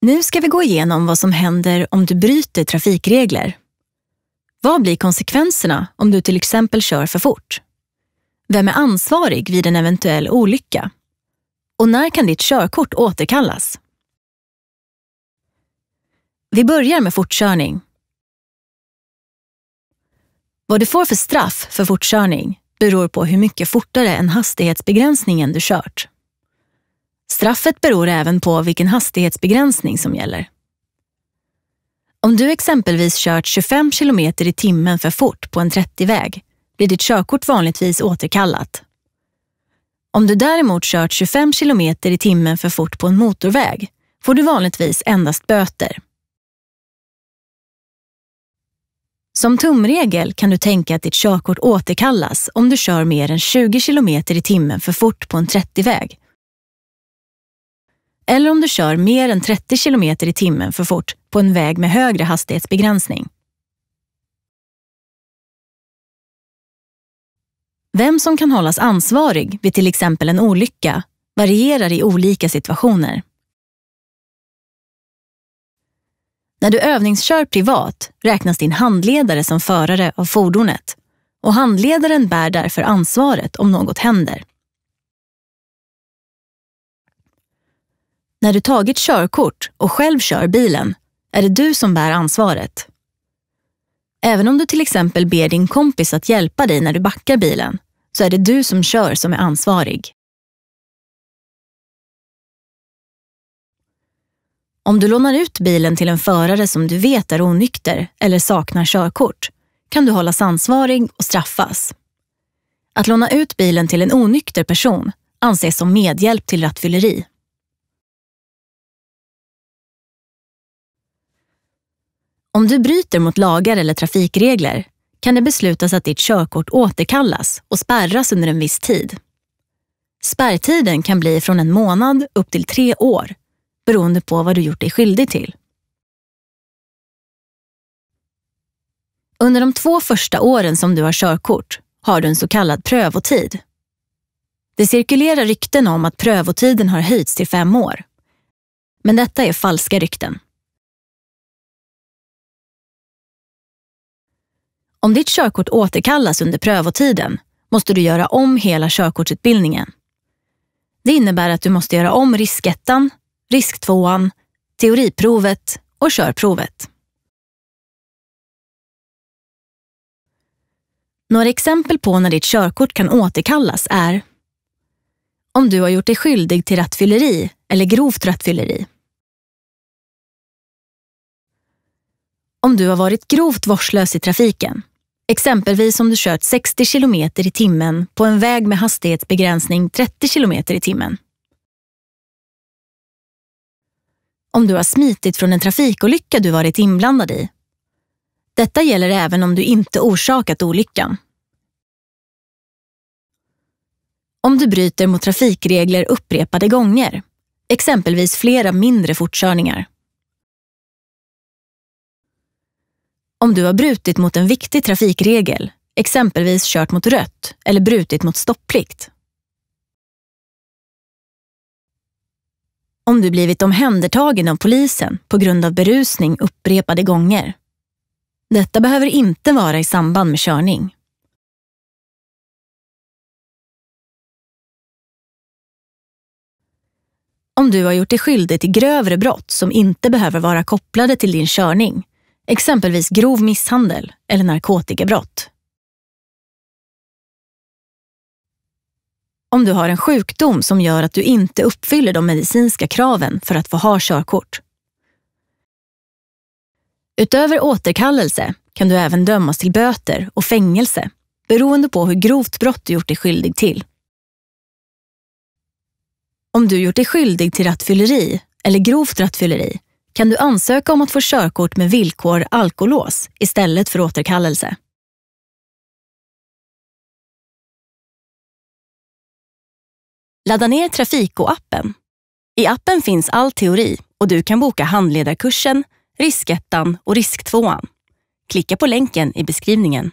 Nu ska vi gå igenom vad som händer om du bryter trafikregler. Vad blir konsekvenserna om du till exempel kör för fort? Vem är ansvarig vid en eventuell olycka? Och när kan ditt körkort återkallas? Vi börjar med fortkörning. Vad du får för straff för fortkörning beror på hur mycket fortare än hastighetsbegränsningen du kört. Straffet beror även på vilken hastighetsbegränsning som gäller. Om du exempelvis kört 25 km i timmen för fort på en 30-väg blir ditt körkort vanligtvis återkallat. Om du däremot kört 25 km i timmen för fort på en motorväg får du vanligtvis endast böter. Som tumregel kan du tänka att ditt körkort återkallas om du kör mer än 20 km i timmen för fort på en 30-väg. Eller om du kör mer än 30 km i timmen för fort på en väg med högre hastighetsbegränsning. Vem som kan hållas ansvarig vid till exempel en olycka varierar i olika situationer. När du övningskör privat räknas din handledare som förare av fordonet och handledaren bär därför ansvaret om något händer. När du tagit körkort och själv kör bilen är det du som bär ansvaret. Även om du till exempel ber din kompis att hjälpa dig när du backar bilen så är det du som kör som är ansvarig. Om du lånar ut bilen till en förare som du vet är onykter eller saknar körkort kan du hållas ansvarig och straffas. Att låna ut bilen till en onykter person anses som medhjälp till rattfylleri. Om du bryter mot lagar eller trafikregler kan det beslutas att ditt körkort återkallas och spärras under en viss tid. Spärrtiden kan bli från en månad upp till 3 år, beroende på vad du gjort dig skyldig till. Under de 2 första åren som du har körkort har du en så kallad prövotid. Det cirkulerar rykten om att prövotiden har höjts till 5 år. Men detta är falska rykten. Om ditt körkort återkallas under prövotiden måste du göra om hela körkortsutbildningen. Det innebär att du måste göra om riskettan, risktvåan, teoriprovet och körprovet. Några exempel på när ditt körkort kan återkallas är om du har gjort dig skyldig till rattfylleri eller grovt rattfylleri. Om du har varit grovt vårdslös i trafiken, exempelvis om du kört 60 km i timmen på en väg med hastighetsbegränsning 30 km i timmen. Om du har smitit från en trafikolycka du varit inblandad i. Detta gäller även om du inte orsakat olyckan. Om du bryter mot trafikregler upprepade gånger, exempelvis flera mindre fortkörningar. Om du har brutit mot en viktig trafikregel, exempelvis kört mot rött eller brutit mot stopplikt. Om du blivit omhändertagen av polisen på grund av berusning upprepade gånger. Detta behöver inte vara i samband med körning. Om du har gjort dig skyldig till grövre brott som inte behöver vara kopplade till din körning, exempelvis grov misshandel eller narkotikabrott. Om du har en sjukdom som gör att du inte uppfyller de medicinska kraven för att få ha körkort. Utöver återkallelse kan du även dömas till böter och fängelse, beroende på hur grovt brott du gjort dig skyldig till. Om du gjort dig skyldig till rattfylleri eller grovt rattfylleri kan du ansöka om att få körkort med villkor alkolås istället för återkallelse. Ladda ner Trafiko-appen. I appen finns all teori och du kan boka handledarkursen, riskettan och risktvåan. Klicka på länken i beskrivningen.